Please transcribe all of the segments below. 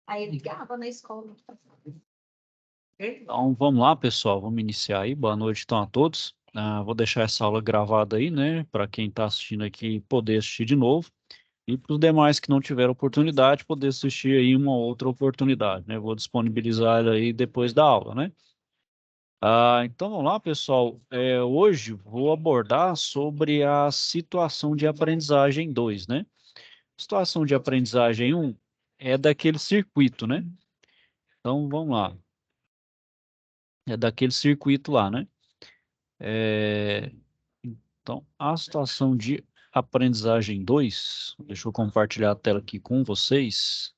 Aí ele ligava na escola. Então, vamos lá, pessoal. Vamos iniciar aí. Boa noite, então, a todos. Vou deixar essa aula gravada aí, né? Para quem está assistindo aqui poder assistir de novo. E para os demais que não tiveram oportunidade, poder assistir aí uma outra oportunidade, né? Vou disponibilizar ela aí depois da aula, né? Então, vamos lá, pessoal. Hoje vou abordar sobre a situação de aprendizagem 2, né? Situação de aprendizagem 1 é daquele circuito, né? Então, vamos lá. É daquele circuito lá, né? Então, a situação de aprendizagem 2, deixa eu compartilhar a tela aqui com vocês.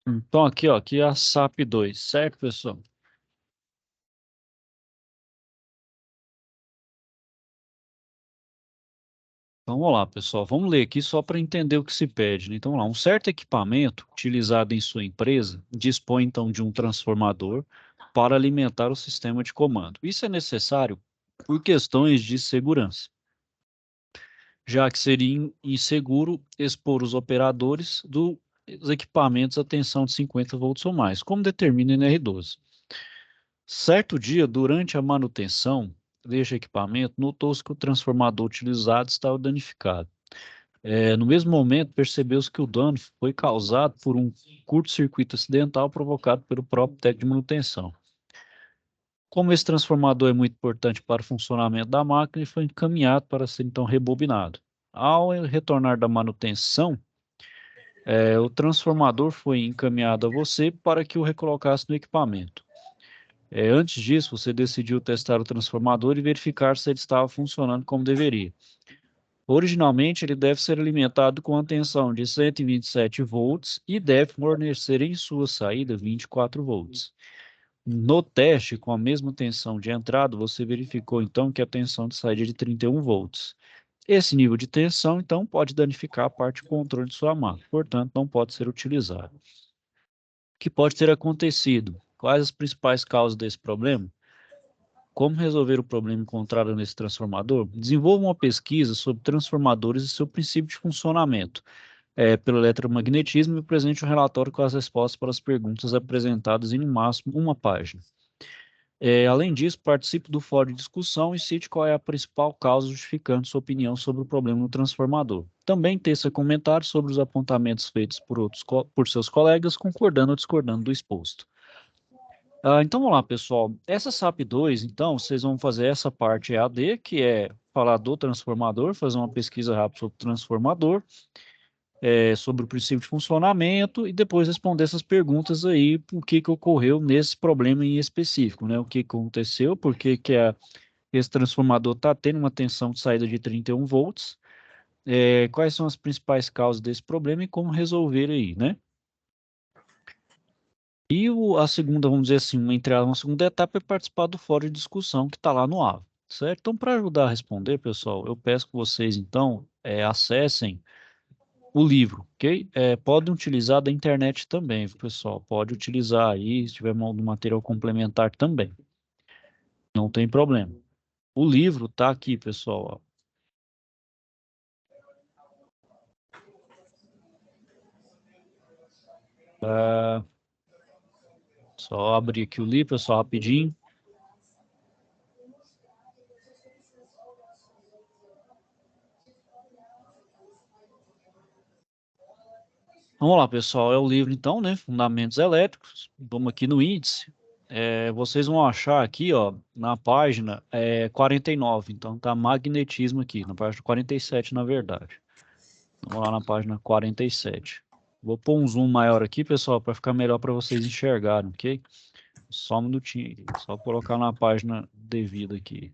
Então, aqui, ó, aqui é a SAP 2, certo, pessoal? Então, vamos lá, pessoal. Vamos ler aqui só para entender o que se pede, né? Então, vamos lá. Um certo equipamento utilizado em sua empresa dispõe, então, de um transformador para alimentar o sistema de comando. Isso é necessário por questões de segurança, já que seria inseguro expor os operadores dos equipamentos a tensão de 50 volts ou mais, como determina a NR12. Certo dia, durante a manutenção deste equipamento, notou-se que o transformador utilizado estava danificado. No mesmo momento, percebeu-se que o dano foi causado por um curto-circuito acidental provocado pelo próprio técnico de manutenção. Como esse transformador é muito importante para o funcionamento da máquina, ele foi encaminhado para ser então rebobinado. Ao retornar da manutenção, o transformador foi encaminhado a você para que o recolocasse no equipamento. Antes disso, você decidiu testar o transformador e verificar se ele estava funcionando como deveria. Originalmente, ele deve ser alimentado com a tensão de 127 volts e deve fornecer em sua saída 24 volts. No teste, com a mesma tensão de entrada, você verificou então que a tensão de saída é de 31 volts. Esse nível de tensão, então, pode danificar a parte de controle de sua máquina, portanto, não pode ser utilizado. O que pode ter acontecido? Quais as principais causas desse problema? Como resolver o problema encontrado nesse transformador? Desenvolva uma pesquisa sobre transformadores e seu princípio de funcionamento. Pelo eletromagnetismo e apresente um relatório com as respostas para as perguntas apresentadas em no máximo uma página. Além disso, participe do fórum de discussão e cite qual é a principal causa justificando sua opinião sobre o problema no transformador. Também teça comentários sobre os apontamentos feitos por seus colegas, concordando ou discordando do exposto. Então vamos lá, pessoal. Essa SAP 2, então, vocês vão fazer essa parte EAD, que é falar do transformador, fazer uma pesquisa rápida sobre o transformador, sobre o princípio de funcionamento e depois responder essas perguntas aí, o que ocorreu nesse problema em específico, né? O que aconteceu, por que esse transformador está tendo uma tensão de saída de 31 volts, quais são as principais causas desse problema e como resolver aí, né? E a segunda, vamos dizer assim, uma segunda etapa é participar do fórum de discussão que está lá no AVA, certo? Então, para ajudar a responder, pessoal, eu peço que vocês, então, acessem o livro, ok? Podem utilizar da internet também, pessoal. Pode utilizar aí, se tiver um material complementar também. Não tem problema. O livro está aqui, pessoal. Só abrir aqui o livro, pessoal, rapidinho. Vamos lá, pessoal. É o livro, então, né? Fundamentos Elétricos. Vamos aqui no índice. Vocês vão achar aqui, ó, na página 49. Então, tá magnetismo aqui, na página 47, na verdade. Vamos lá na página 47. Vou pôr um zoom maior aqui, pessoal, para ficar melhor para vocês enxergarem, ok? Só um minutinho aqui. Só colocar na página devida aqui.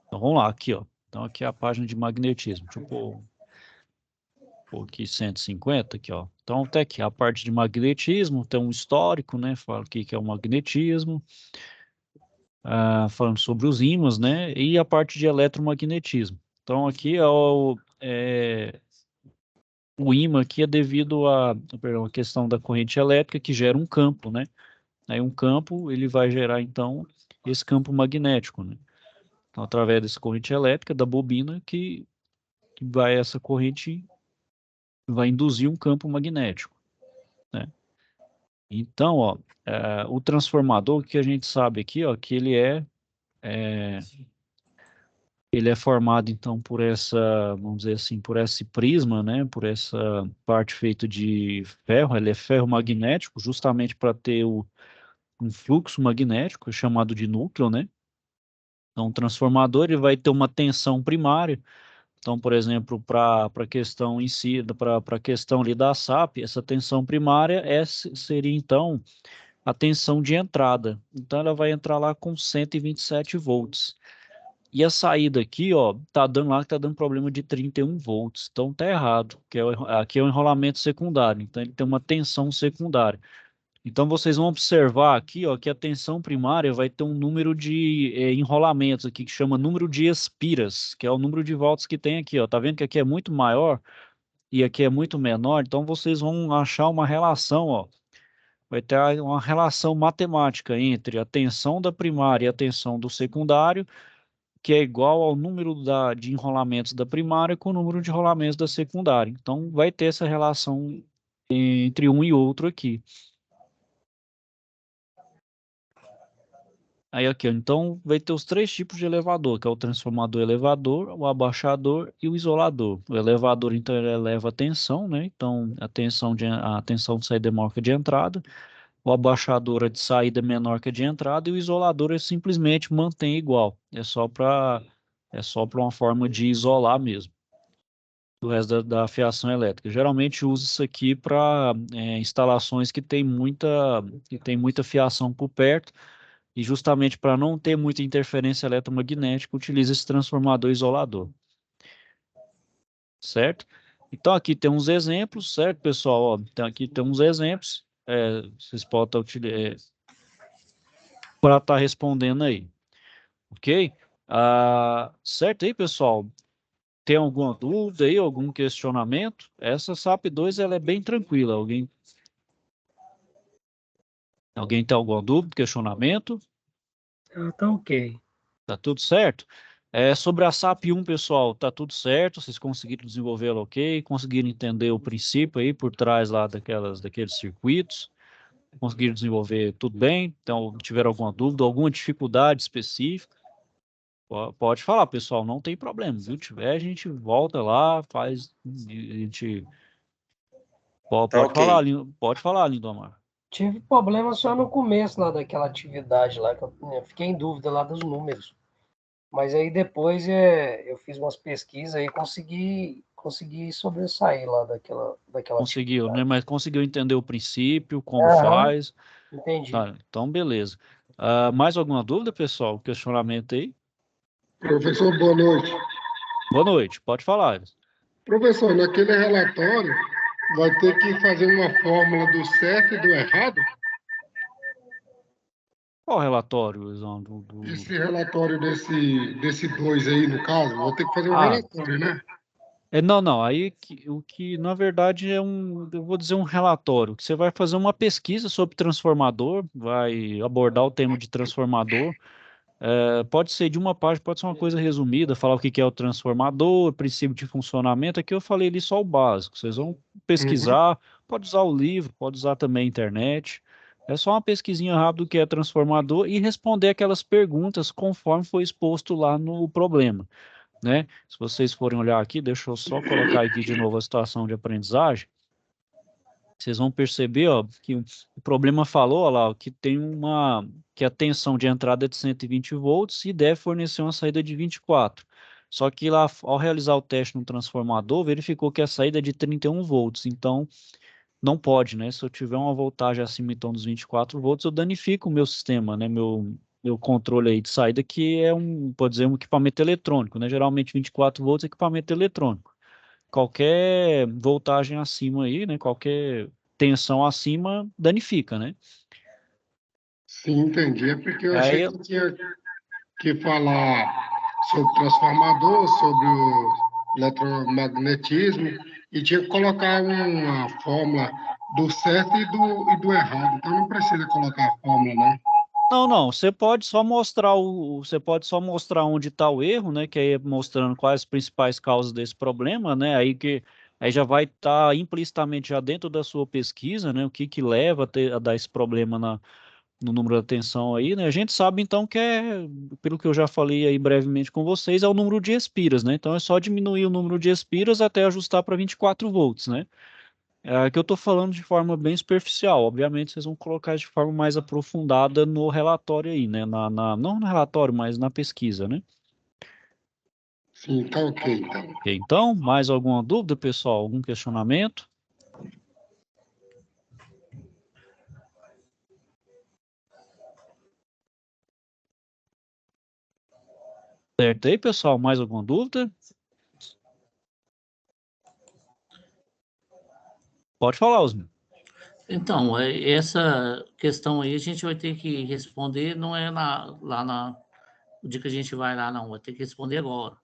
Então, vamos lá, aqui, ó. Então, aqui é a página de magnetismo. Deixa eu pôr aqui 150, aqui, ó. Então, até aqui, a parte de magnetismo, tem um histórico, né? Fala o que é o magnetismo. falando sobre os ímãs, né? E a parte de eletromagnetismo. Então, aqui o ímã aqui é devido perdão, a questão da corrente elétrica que gera um campo, né? Aí um campo, ele vai gerar, então, esse campo magnético, né? Então, através dessa corrente elétrica da bobina essa corrente vai induzir um campo magnético, né? Então, ó, o transformador que a gente sabe aqui, ó, que é, ele é formado então por vamos dizer assim, por esse prisma, né? Por essa parte feita de ferro, ele é ferro magnético, justamente para ter um fluxo magnético chamado de núcleo, né? Então, o transformador ele vai ter uma tensão primária. Então, por exemplo, para a questão em si, para a questão ali da SAP, essa tensão primária seria então a tensão de entrada. Então, ela vai entrar lá com 127 volts. E a saída aqui, ó, tá dando lá que tá dando problema de 31 volts. Então tá errado, aqui é o enrolamento secundário. Então ele tem uma tensão secundária. Então vocês vão observar aqui, ó, que a tensão primária vai ter um número de enrolamentos aqui que chama número de espiras, que é o número de volts que tem aqui, ó. Tá vendo que aqui é muito maior e aqui é muito menor? Então vocês vão achar uma relação, ó. Vai ter uma relação matemática entre a tensão da primária e a tensão do secundário, que é igual ao número de enrolamentos da primária com o número de enrolamentos da secundária. Então, vai ter essa relação entre um e outro aqui. Aí aqui, ó, então, vai ter os três tipos de elevador, que é o transformador elevador, o abaixador e o isolador. O elevador, então, ele eleva a tensão, né? Então, a tensão de saída é maior que a de entrada. O abaixador é de saída menor que a de entrada e o isolador é simplesmente mantém igual. É só para uma forma de isolar mesmo do resto da fiação elétrica. Geralmente usa isso aqui para instalações que tem muita fiação por perto e justamente para não ter muita interferência eletromagnética, utiliza esse transformador isolador, certo? Então aqui tem uns exemplos, certo, pessoal? Ó, então aqui tem uns exemplos, vocês podem estar utilizando para estar respondendo aí, ok? Certo aí, pessoal? Tem alguma dúvida aí, algum questionamento? Essa SAP 2 ela é bem tranquila. Alguém tem alguma dúvida, questionamento? Tá ok. Tá tudo certo? Sobre a SAP 1, pessoal, tá tudo certo? Vocês conseguiram desenvolvê-la ok? Conseguiram entender o princípio aí por trás lá daqueles circuitos? Conseguiram desenvolver tudo bem? Então, tiveram alguma dúvida, alguma dificuldade específica? Pode falar, pessoal, não tem problema. Se tiver, a gente volta lá, faz, a gente Tá pode ok. falar, Lindomar. Tive problema só no começo lá daquela atividade lá, que eu fiquei em dúvida lá dos números. Mas aí depois eu fiz umas pesquisas e consegui sobressair lá daquela Conseguiu, né? atividade. Mas conseguiu entender o princípio, como Aham, faz. entendi. Tá, então, beleza. Mais alguma dúvida, pessoal? Questionamento aí? Professor, boa noite. Boa noite, pode falar. Professor, naquele relatório vai ter que fazer uma fórmula do certo e do errado? Qual relatório, Luizão? Esse relatório desse dois aí, no caso, vou ter que fazer um Ah, relatório, né? não, não. Aí o que na verdade eu vou dizer um relatório, que você vai fazer uma pesquisa sobre transformador, vai abordar o tema de transformador. Pode ser de uma página, pode ser uma coisa resumida, falar o que que é o transformador, princípio de funcionamento. Aqui eu falei ali só o básico. Vocês vão Uhum. pesquisar, pode usar o livro, pode usar também a internet. É só uma pesquisinha rápida do que é transformador e responder aquelas perguntas conforme foi exposto lá no problema, né? Se vocês forem olhar aqui, deixa eu só colocar aqui de novo a situação de aprendizagem. Vocês vão perceber, ó, que o problema falou, ó lá, ó, que a tensão de entrada é de 120 volts e deve fornecer uma saída de 24. Só que lá, ao realizar o teste no transformador, verificou que a saída é de 31 volts. Então, não pode, né? Se eu tiver uma voltagem acima, então, dos 24 volts, eu danifico o meu sistema, né? Meu controle aí de saída, que é pode dizer, um equipamento eletrônico, né? Geralmente 24 volts é equipamento eletrônico. Qualquer voltagem acima aí, né? Qualquer tensão acima danifica, né? Sim, entendi. É porque eu achei Aí, que tinha que falar sobre transformador, sobre o eletromagnetismo, e tinha que colocar uma fórmula do certo e do errado. Então não precisa colocar a fórmula, né? Não, não, você pode só mostrar onde está o erro, né? Que aí é mostrando quais as principais causas desse problema, né? Aí já vai estar implicitamente já dentro da sua pesquisa, né? O que que leva a dar esse problema no número de atenção aí, né? A gente sabe então que pelo que eu já falei aí brevemente com vocês, é o número de espiras, né? Então é só diminuir o número de espiras até ajustar para 24 volts, né? É que eu estou falando de forma bem superficial. Obviamente, vocês vão colocar de forma mais aprofundada no relatório aí, né? Não no relatório, mas na pesquisa, né? Sim, tá ok, então. Ok, então, mais alguma dúvida, pessoal? Algum questionamento? Certo aí, pessoal? Mais alguma dúvida? Pode falar, Osmar. Então, essa questão aí a gente vai ter que responder, não é lá o dia que a gente vai lá, não, vai ter que responder agora.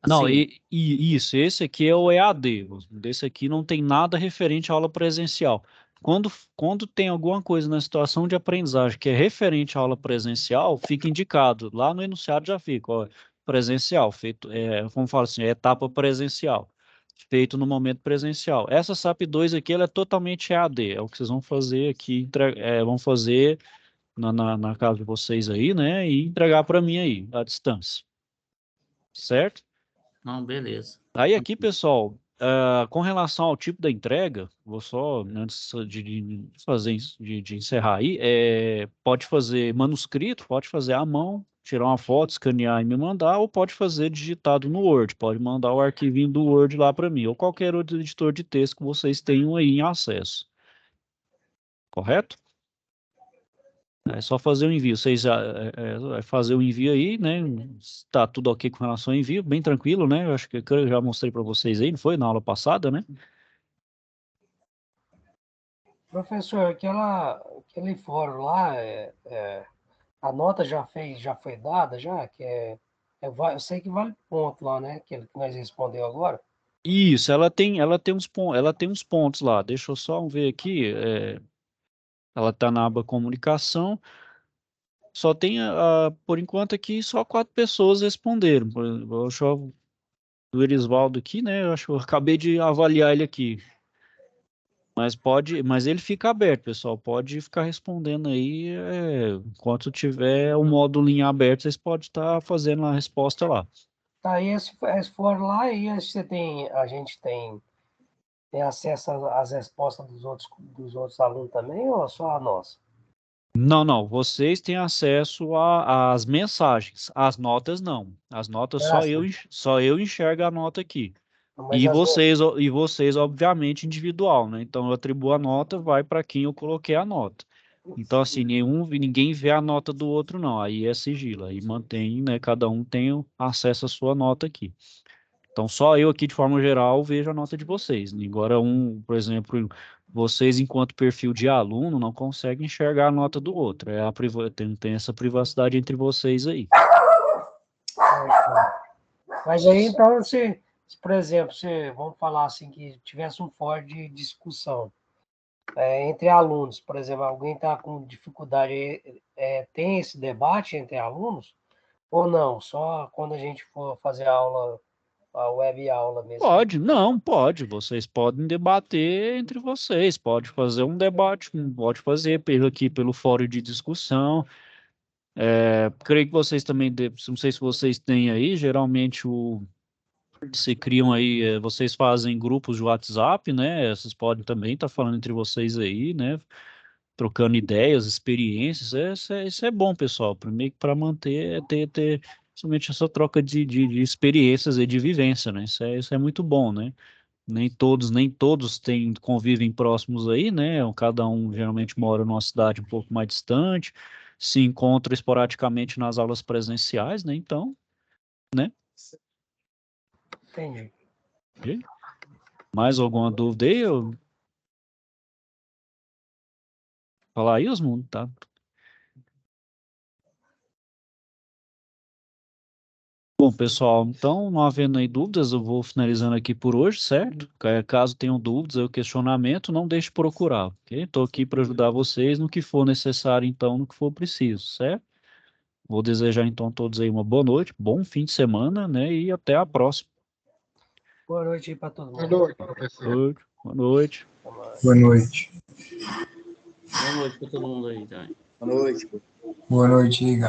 Não, Assim, isso, esse aqui é o EAD. Desse aqui não tem nada referente à aula presencial. Quando tem alguma coisa na situação de aprendizagem que é referente à aula presencial, fica indicado. Lá no enunciado já fica, ó, presencial, feito, como fala assim, etapa presencial, feito no momento presencial. Essa SAP 2 aqui, ela é totalmente EAD, é o que vocês vão fazer aqui, vão fazer na casa de vocês aí, né, e entregar para mim aí, à distância. Certo? não, beleza. Aí aqui, pessoal, com relação ao tipo da entrega, vou só, antes de fazer, de encerrar aí, pode fazer manuscrito, pode fazer à mão, tirar uma foto, escanear e me mandar, ou pode fazer digitado no Word, pode mandar o arquivinho do Word lá para mim, ou qualquer outro editor de texto que vocês tenham aí em acesso. Correto? É só fazer o envio. Vocês já vai fazer o envio aí, né? Está tudo ok com relação ao envio, bem tranquilo, né? Eu acho que eu já mostrei para vocês aí, não foi? Na aula passada, né? Professor, aquele fórum lá, a nota já foi dada, já, eu sei que vale ponto lá, né? Aquele que nós respondeu agora. Isso, ela tem uns pontos lá. Deixa eu só ver aqui. Ela está na aba comunicação. Só tem, por enquanto aqui, só 4 pessoas responderam. Deixa eu do Erisvaldo aqui, né? Eu acho que eu acabei de avaliar ele aqui. Mas ele fica aberto, pessoal. Pode ficar respondendo aí. Enquanto tiver o módulo em aberto, vocês podem estar fazendo a resposta lá. Tá, e esse fórum lá, e a gente tem acesso às respostas dos outros alunos também, ou só a nossa? Não, não. Vocês têm acesso às mensagens. As notas não. As notas Ah, sim. só eu enxergo a nota aqui. Mas E vocês, obviamente, individual, né? Então eu atribuo a nota, vai para quem eu coloquei a nota. Então, assim, ninguém vê a nota do outro, não. Aí é sigilo. Aí mantém, né? Cada um tem acesso à sua nota aqui. Então, só eu aqui, de forma geral, vejo a nota de vocês. Agora, por exemplo, vocês, enquanto perfil de aluno, não conseguem enxergar a nota do outro. Tem essa privacidade entre vocês aí. Mas aí, então, por exemplo, vamos falar assim, que tivesse um fórum de discussão entre alunos, por exemplo, alguém está com dificuldade, tem esse debate entre alunos ou não? Só quando a gente for fazer a aula, a web aula mesmo? Pode, não, pode. Vocês podem debater entre vocês. Pode fazer um debate, pode fazer pelo fórum de discussão. Creio que vocês também, não sei se vocês têm aí, geralmente se criam aí, vocês fazem grupos de WhatsApp, né? Vocês podem também estar falando entre vocês aí, né? Trocando ideias, experiências. Isso é bom, pessoal. Primeiro para manter, ter somente essa troca de experiências e de vivência, né? Isso é muito bom, né? Nem todos convivem próximos aí, né? Cada um geralmente mora numa cidade um pouco mais distante, se encontra esporadicamente nas aulas presenciais, né? Então, né? Entendi. Ok? Mais alguma dúvida aí? Falar aí, Osmundo, tá? Bom, pessoal, então, não havendo aí dúvidas, eu vou finalizando aqui por hoje, certo? Caso tenham dúvidas ou questionamento, não deixe de procurar, ok? Estou aqui para ajudar vocês no que for necessário, então, no que for preciso, certo? Vou desejar, então, a todos aí uma boa noite, bom fim de semana, né? E até a próxima. Boa noite aí para todo Boa mundo. noite, professor. Boa noite. Boa noite. Boa noite para todo mundo aí também. Boa noite. Boa noite, Igor.